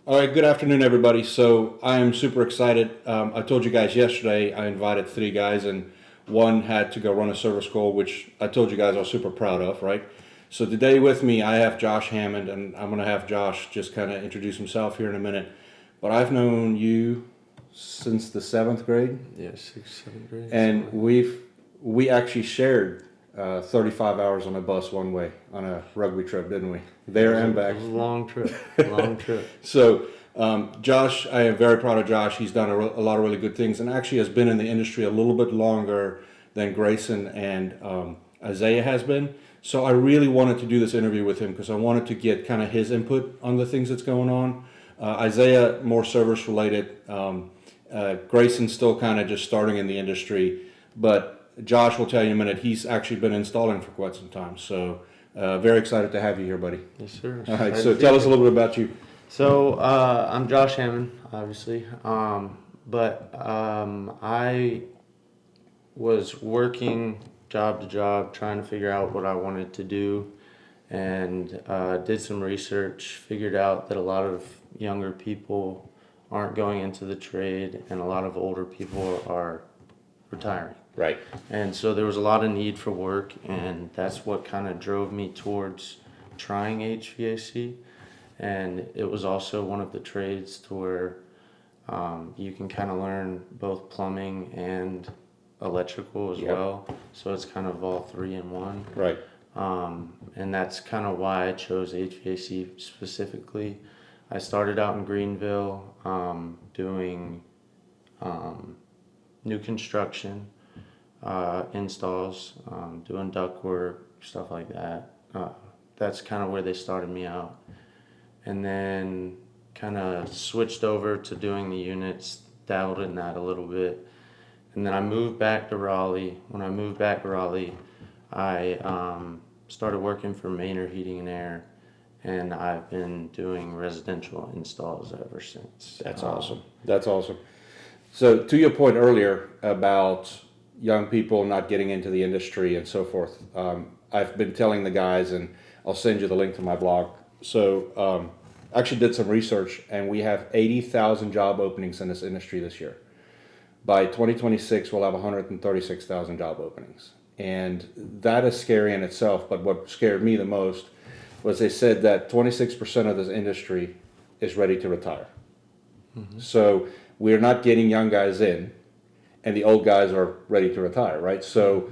All right, good afternoon, everybody. So I am super excited. I told you guys yesterday I invited 3 guys, and one had to go run a service call, which I told you guys I was super proud of, right? So today with me, I have Josh Hammond, and I'm going to have Josh just kind of introduce himself here in a minute. But I've known you since the 7th grade. Yeah, 6th, 7th grade. And we actually shared 35 hours on a bus one way on a rugby trip, didn't we? There and back. It was a long trip. Long trip. So, Josh, I am very proud of Josh. He's done a lot of really good things, and actually has been in the industry a little bit longer than Grayson and Isaiah has been. So I really wanted to do this interview with him because I wanted to get kind of his input on the things that's going on. Isaiah, more service related. Grayson's still kind of just starting in the industry, but Josh will tell you in a minute, he's actually been installing for quite some time. So very excited to have you here, buddy. Yes, sir. All right, so tell us a little bit about you. So I'm Josh Hammond, obviously, but I was working job to job trying to figure out what I wanted to do, and did some research, figured out that a lot of younger people aren't going into the trade, and a lot of older people are retiring. Right. And so there was a lot of need for work, and that's what kind of drove me towards trying HVAC. And it was also one of the trades to where you can kind of learn both plumbing and electrical as well. So it's kind of all 3 in 1. Right. And that's kind of why I chose HVAC specifically. I started out in Greenville doing new construction, installs, doing duct work, stuff like that. That's kind of where they started me out. And then kind of switched over to doing the units, dabbled in that a little bit. And then I moved back to Raleigh. When I moved back to Raleigh, I started working for Mainer Heating and Air, and I've been doing residential installs ever since. That's awesome. That's awesome. So to your point earlier about young people not getting into the industry and so forth, I've been telling the guys, and I'll send you the link to my blog. So I actually did some research, and we have 80,000 job openings in this industry this year. By 2026, we'll have 136,000 job openings. And that is scary in itself, but what scared me the most was they said that 26% of this industry is ready to retire. Mm-hmm. So we're not getting young guys in, and the old guys are ready to retire, right? So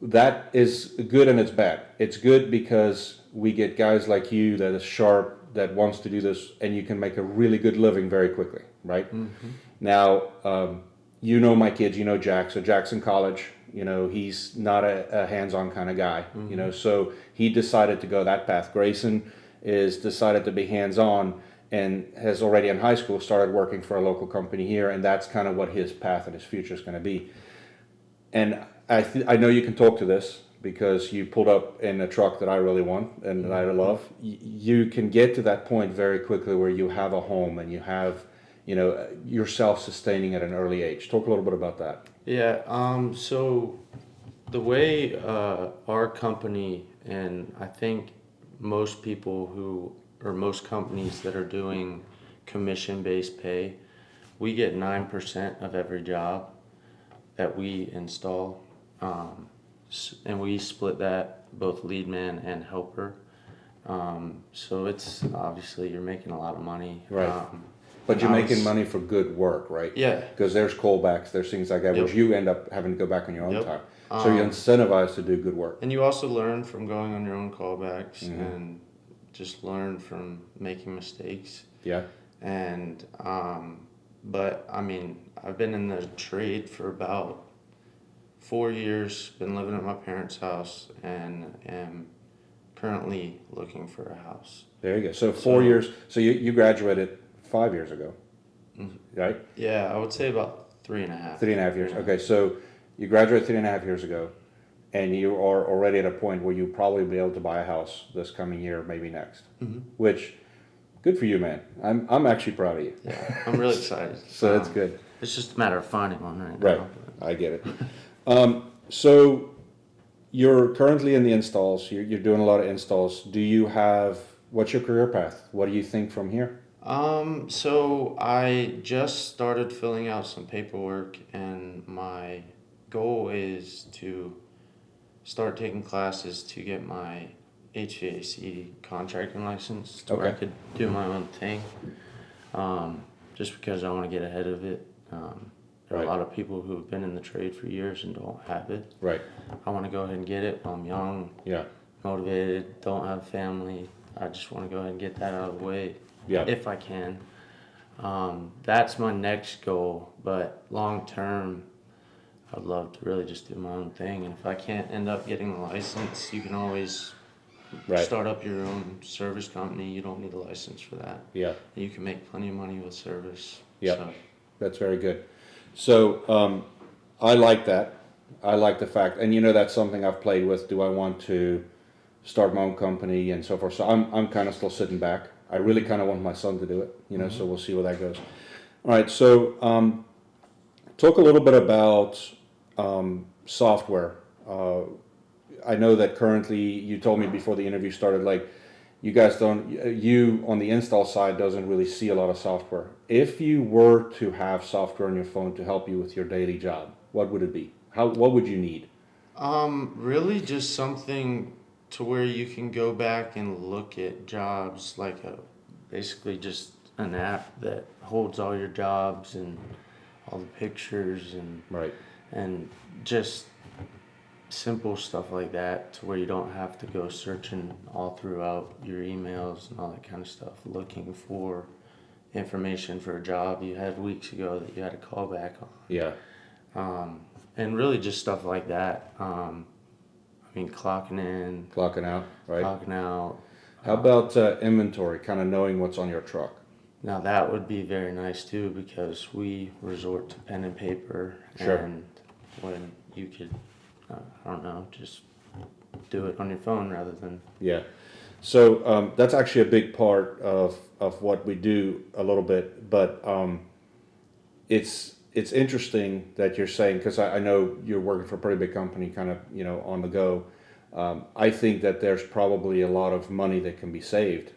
that is good and it's bad. It's good because we get guys like you that is sharp, that wants to do this, and you can make a really good living very quickly, right? Mm-hmm. Now, you know my kids, you know Jack. So Jack's in college. You know, he's not a hands-on kind of guy, you know, so he decided to go that path. Grayson is decided to be hands-on and has already in high school started working for a local company here, and that's kind of what his path and his future is going to be. And I know you can talk to this because you pulled up in a truck that I really want and that I love. You can get to that point very quickly where you have a home and you have, you know, you're self-sustaining at an early age. Talk a little bit about that. Yeah, so the way our company, and I think most people who, or most companies that are doing commission-based pay, we get 9% of every job that we install, and we split that both lead man and helper. So it's obviously you're making a lot of money. Right. But you're making money for good work, right? Yeah. Because there's callbacks, there's things like that, Yep. which you end up having to go back on your own time. So you're incentivized to do good work. And you also learn from going on your own callbacks and just learn from making mistakes. Yeah. And, but I mean, I've been in the trade for about 4 years, been living at my parents' house, and am currently looking for a house. There you go. So 4 years. So you graduated 5 years ago, right? Yeah, I would say about 3.5. 3.5 years. Okay, so you graduated 3.5 years ago, and you are already at a point where you'll probably be able to buy a house this coming year, maybe next. Which, good for you, man. I'm actually proud of you. Yeah, I'm really excited. So that's good. It's just a matter of finding one right Right, now. I get it. So you're currently in the installs. You're doing a lot of installs. Do you have, what's your career path? What do you think from here? So I just started filling out some paperwork, and my goal is to start taking classes to get my HVAC contracting license to where I Okay. could do my own thing. Just because I want to get ahead of it. There are Right. a lot of people who have been in the trade for years and don't have it. Right, I want to go ahead and get it while I'm young, yeah, motivated, don't have family. I just want to go ahead and get that out of the way yeah, if I can. That's my next goal, but long term, I'd love to really just do my own thing. And if I can't end up getting a license, you can always right, start up your own service company. You don't need a license for that. yeah, You can make plenty of money with service. yeah. So, That's very good. So I like that. I like the fact, and that's something I've played with. Do I want to start my own company and so forth? So I'm kind of still sitting back. I really kind of want my son to do it, so we'll see where that goes. All right, so talk a little bit about software. I know that currently, you told me before the interview started, like, you guys don't, you on the install side doesn't really see a lot of software. If you were to have software on your phone to help you with your daily job, what would it be? What would you need? really just something to where you can go back and look at jobs, like basically just an app that holds all your jobs and all the pictures Right, and just simple stuff like that, to where you don't have to go searching all throughout your emails and all that kind of stuff looking for information for a job you had weeks ago that you had to call back yeah, on. And really just stuff like that. Clocking in, clocking out, right? clocking out. How about inventory, kind of knowing what's on your truck? Now that would be very nice too, because we resort to pen and paper. Sure. And when you could, I don't know, just do it on your phone rather than. Yeah. So that's actually a big part of what we do a little bit, but it's interesting that you're saying, because I know you're working for a pretty big company, kind of on the go. I think that there's probably a lot of money that can be saved,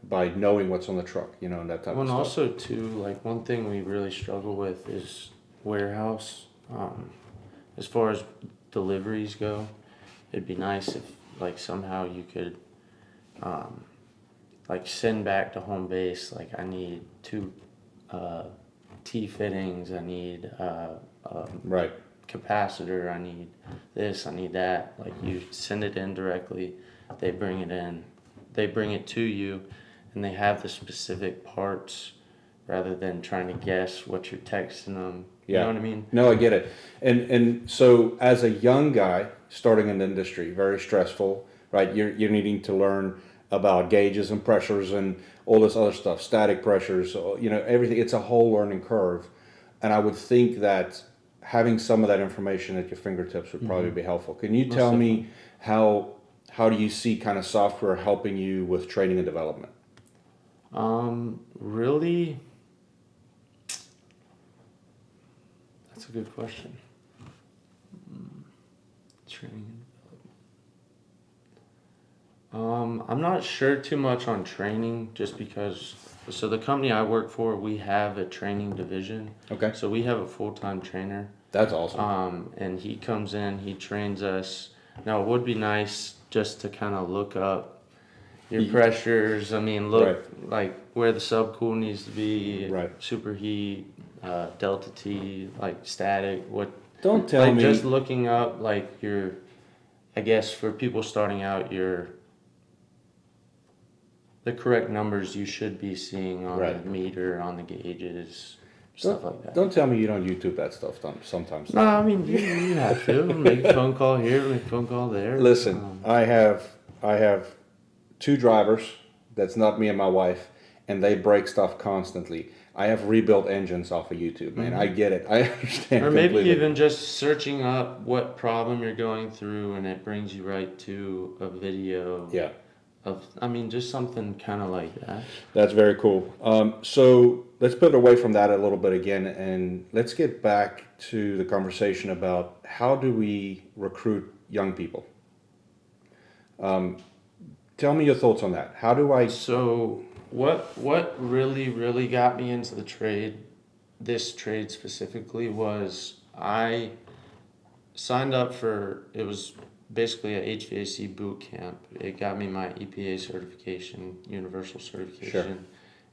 by knowing what's on the truck, and that type Well, of and stuff. also too, like one thing we really struggle with is warehouse. As far as deliveries go, it'd be nice if like somehow you could like send back to home base, like I need 2 T fittings, I need Right. capacitor, I need this, I need that. Like you send it in directly, they bring it in, they bring it to you, and they have the specific parts rather than trying to guess what you're texting them. You Yeah. know what I mean? No, I get it. And so as a young guy starting in the industry, very stressful, right? You're needing to learn about gauges and pressures and all this other stuff, static pressures, everything. It's a whole learning curve. And I would think that having some of that information at your fingertips would probably be helpful. Can you tell me how do you see kind of software helping you with training and development? Really, that's a good question. Training and development. I'm not sure too much on training, just because. So the company I work for, we have a training division. Okay. So we have a full-time trainer. That's awesome. And he comes in, he trains us. Now it would be nice just to kind of look up your pressures. Look like where the subcool needs to be, Right. superheat, delta T, like static. What? Don't tell me. Just looking up like your, I guess for people starting out, the correct numbers you should be seeing on Right. the meter, on the gauges. stuff like that. Don't tell me you don't YouTube that stuff sometimes. No, I mean you have to make a phone call here, make a phone call there. Listen, I have 2 drivers. That's not me and my wife, and they break stuff constantly. I have rebuilt engines off of YouTube, man. I get it. I understand. Or maybe completely. even just searching up what problem you're going through, and it brings you right to a video. Yeah. Just something kind of like that. That's very cool. So let's pivot away from that a little bit again, and let's get back to the conversation about how do we recruit young people. Tell me your thoughts on that. How do I? So what really got me into the trade, this trade specifically, was I signed up for, it was basically a HVAC boot camp. It got me my EPA certification, universal certification,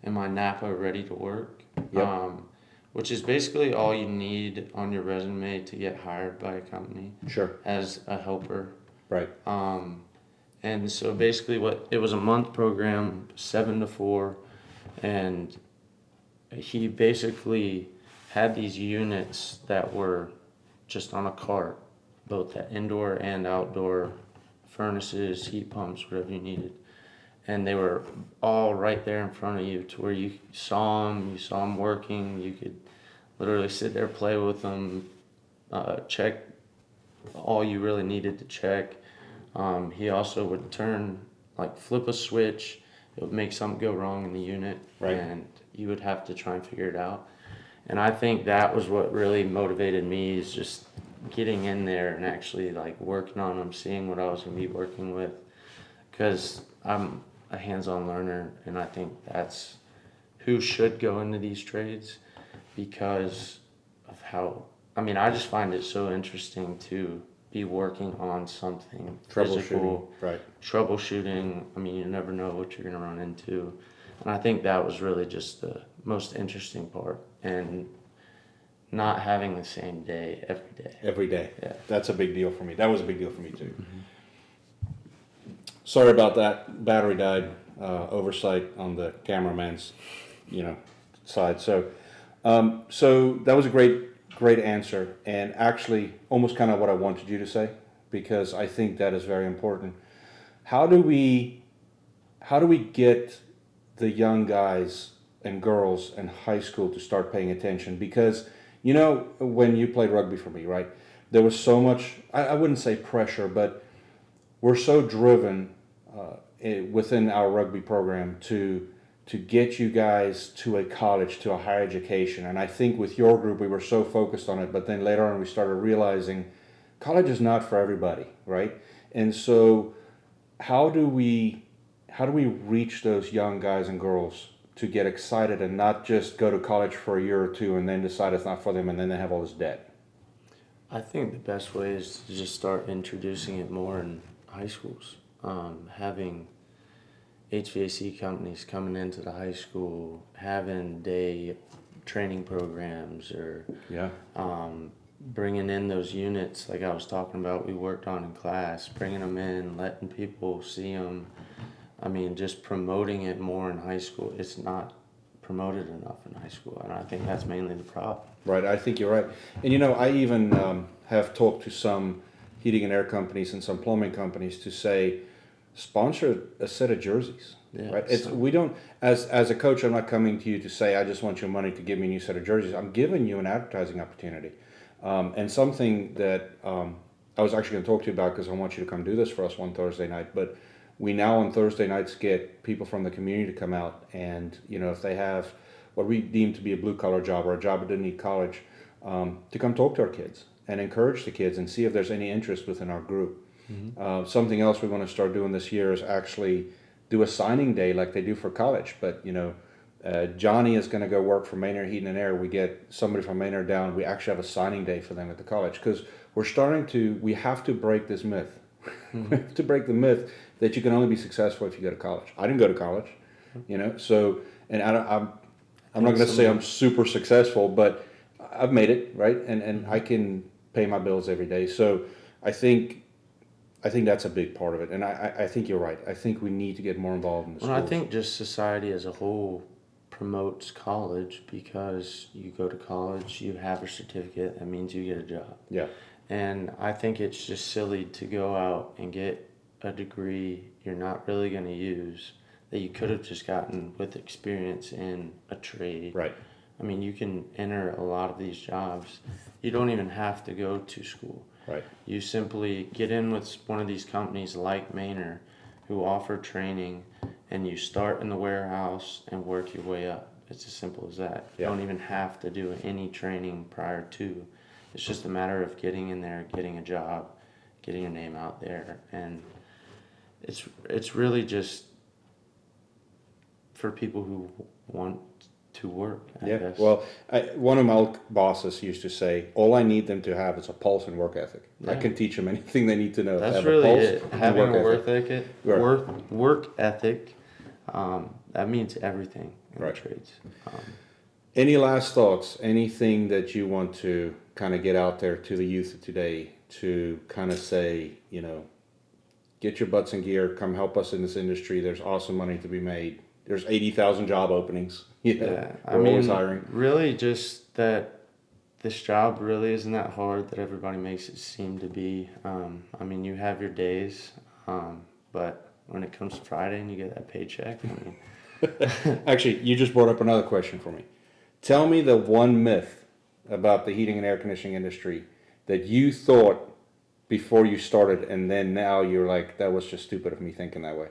and my NAPA ready to work. Yep. Which is basically all you need on your resume to get hired by a company Sure. as a helper. Right. And so basically it was a month program, 7 to 4, and he basically had these units that were just on a cart, both the indoor and outdoor furnaces, heat pumps, whatever you needed. And they were all right there in front of you to where you saw them working, you could literally sit there, play with them, check all you really needed to check. He also would flip a switch, it would make something go wrong in the unit, Right. and you would have to try and figure it out. And I think that was what really motivated me, is just getting in there and actually like working on them, seeing what I was going to be working with, because I'm a hands-on learner, and I think that's who should go into these trades, because of how, I just find it so interesting to be working on something physical, Right. troubleshooting. You never know what you're going to run into. And I think that was really just the most interesting part, and not having the same day every day. Every day. Yeah. That's a big deal for me. That was a big deal for me too. Mm-hmm. Sorry about that. Battery died. Oversight on the cameraman's, side. So that was a great answer, and actually almost kind of what I wanted you to say, because I think that is very important. How do we get the young guys and girls in high school to start paying attention? Because when you played rugby for me, right, there was so much, I wouldn't say pressure, but we're so driven within our rugby program to get you guys to a college, to a higher education. And I think with your group, we were so focused on it, but then later on we started realizing college is not for everybody, right? And so how do we reach those young guys and girls to get excited and not just go to college for a year or two and then decide it's not for them, and then they have all this debt? I think the best way is to just start introducing it more in high schools. Having HVAC companies coming into the high school, having day training programs, or bringing in those units like I was talking about we worked on in class, bringing them in, letting people see them. Just promoting it more in high school. It's not promoted enough in high school, and I think that's mainly the problem. Right, I think you're right. And I even have talked to some heating and air companies and some plumbing companies to say, sponsor a set of jerseys. Yeah, right. We don't, as a coach, I'm not coming to you to say I just want your money to give me a new set of jerseys. I'm giving you an advertising opportunity, and something that I was actually going to talk to you about, because I want you to come do this for us one Thursday night. But we now on Thursday nights get people from the community to come out, and if they have what we deem to be a blue collar job or a job that didn't need college, to come talk to our kids and encourage the kids and see if there's any interest within our group. Mm-hmm. Something else we're going to start doing this year is actually do a signing day like they do for college. But Johnny is going to go work for Maynard Heating and Air. We get somebody from Maynard down. We actually have a signing day for them at the college, because we have to break this myth. Mm-hmm. We have to break the myth that you can only be successful if you go to college. I didn't go to college, so, and I'm not going to say I'm super successful, but I've made it, right? And I can pay my bills every day. So I think that's a big part of it. And I think you're right. I think we need to get more involved in the schools. Well, I think just society as a whole promotes college because you go to college, you have a certificate, that means you get a job. Yeah. And I think it's just silly to go out and get a degree you're not really going to use that you could have just gotten with experience in a trade. Right. I mean, you can enter a lot of these jobs. You don't even have to go to school. Right. You simply get in with one of these companies like Manor who offer training, and you start in the warehouse and work your way up. It's as simple as that. Yeah. You don't even have to do any training prior to. It's just a matter of getting in there, getting a job, getting your name out there, and it's really just for people who want to work, I guess. Well, one of my old bosses used to say, all I need them to have is a pulse and work ethic. I Yeah. can teach them anything they need to know. That's have really a pulse it. and Having a work work ethic. ethic, Right. work ethic, that means everything in Right. the trades. Any last thoughts? Anything that you want to kind of get out there to the youth of today to kind of say, get your butts in gear, come help us in this industry. There's awesome money to be made. There's 80,000 job openings. Yeah, We're always hiring. really just that this job really isn't that hard that everybody makes it seem to be. I mean, you have your days, but when it comes to Friday and you get that paycheck, I mean, Actually, you just brought up another question for me. Tell me the one myth about the heating and air conditioning industry that you thought before you started, and then now you're like, that was just stupid of me thinking that way.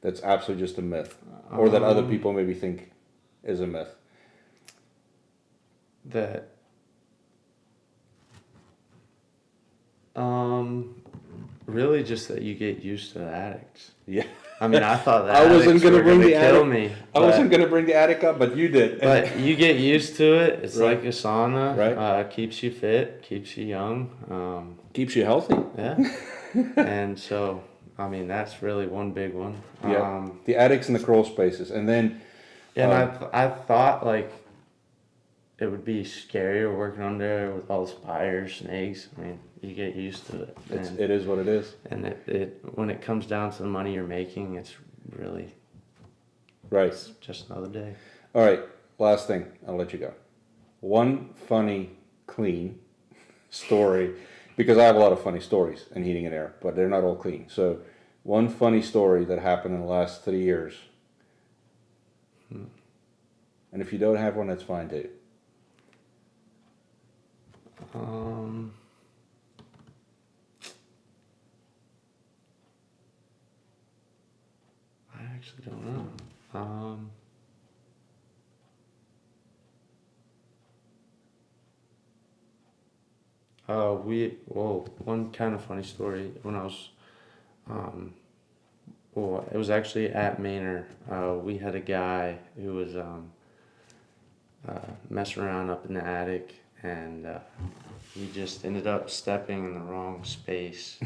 That's absolutely just a myth, or that other people maybe think is a myth. that really just that you get used to the addicts. Yeah. I mean, I thought that I wasn't addicts gonna were bring gonna the kill attic- me. I wasn't going to bring the attic up, but you did. But you get used to it. It's Right. like a sauna. Right. Keeps you fit, keeps you young. Keeps you healthy. Yeah. And so, I mean, that's really one big one. Yeah. The attics and the crawl spaces. And then, And I thought like it would be scarier working under there with all the spiders, snakes. I mean, you get used to it. it is what it is. And it when it comes down to the money you're making, it's really Right. just another day. All right. Last thing. I'll let you go. One funny, clean story, because I have a lot of funny stories in heating and air, but they're not all clean. So, one funny story that happened in the last 3 years. And if you don't have one, that's fine too. I actually don't know. One kind of funny story when I was, it was actually at Manor. We had a guy who was messing around up in the attic, and he just ended up stepping in the wrong space,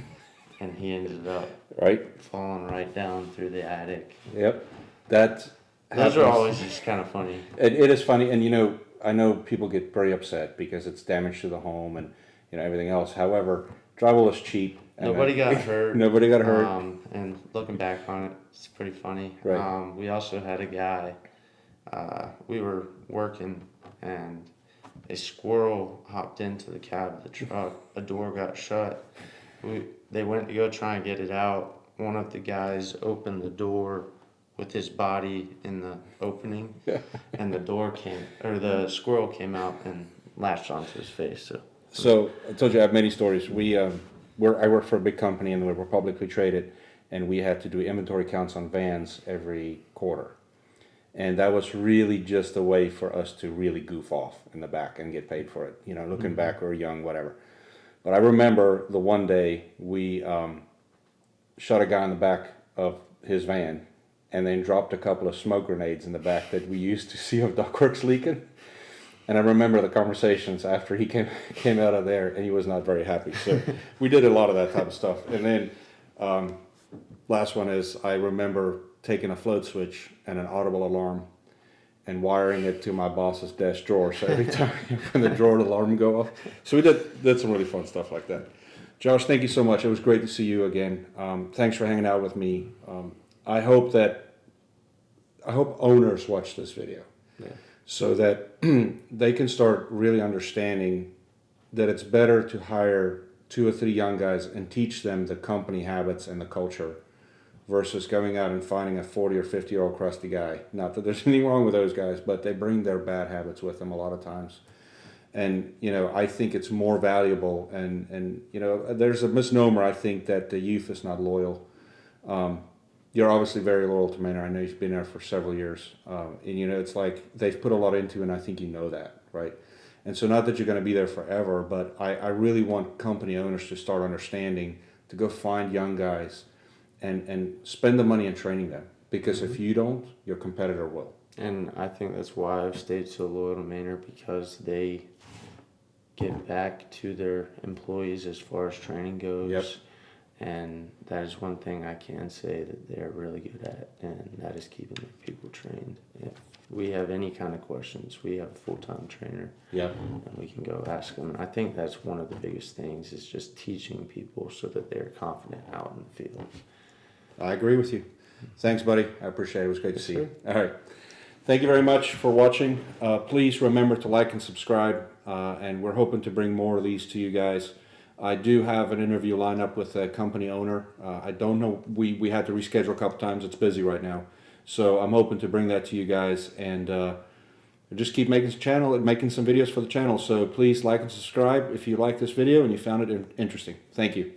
and he ended up Right? falling right down through the attic. Yep. That Those are happens. always just kind of funny. It is funny, and I know people get very upset because it's damage to the home and everything else. However, drywall is cheap. and Nobody got hurt. Nobody got hurt. And looking back on it, it's pretty funny. Right. We also had a guy, we were working, and a squirrel hopped into the cab of the truck. A door got shut. They went to go try and get it out. One of the guys opened the door with his body in the opening, and the squirrel came out and latched onto his face. So I told you I have many stories. I work for a big company and we're publicly traded, and we had to do inventory counts on vans every quarter. And that was really just a way for us to really goof off in the back and get paid for it. Looking back, we were young, whatever. But I remember the one day we shot a guy in the back of his van and then dropped a couple of smoke grenades in the back that we used to see of ductworks leaking. And I remember the conversations after he came out of there, and he was not very happy. So we did a lot of that type of stuff. And then last one is I remember taking a float switch and an audible alarm and wiring it to my boss's desk drawer. So every time when the drawer alarm go off. So we did some really fun stuff like that. Josh, thank you so much. It was great to see you again. Thanks for hanging out with me. I hope owners watch this video. Yeah. so that they can start really understanding that it's better to hire 2 or 3 young guys and teach them the company habits and the culture versus going out and finding a 40 or 50-year-old crusty guy. Not that there's anything wrong with those guys, but they bring their bad habits with them a lot of times. And, I think it's more valuable. And there's a misnomer, I think, that the youth is not loyal. You're obviously very loyal to Manor. I know you've been there for several years. And, it's like they've put a lot into it, and I think you know that, right? And so not that you're going to be there forever, but I really want company owners to start understanding to go find young guys and spend the money in training them. Because if you don't, your competitor will. And I think that's why I've stayed so loyal to Manor, because they give back to their employees as far as training goes. Yep. And that is one thing I can say that they're really good at, and that is keeping their people trained. If we have any kind of questions, we have a full-time trainer. Yep. And we can go ask them. I think that's one of the biggest things, is just teaching people so that they're confident out in the field. I agree with you. Thanks, buddy. I appreciate it. It was great to see you. Sir. All right. Thank you very much for watching. Please remember to like and subscribe, and we're hoping to bring more of these to you guys. I do have an interview lined up with a company owner. I don't know. We had to reschedule a couple times. It's busy right now. So I'm hoping to bring that to you guys, and just keep making some videos for the channel. So please like and subscribe if you like this video and you found it interesting. Thank you.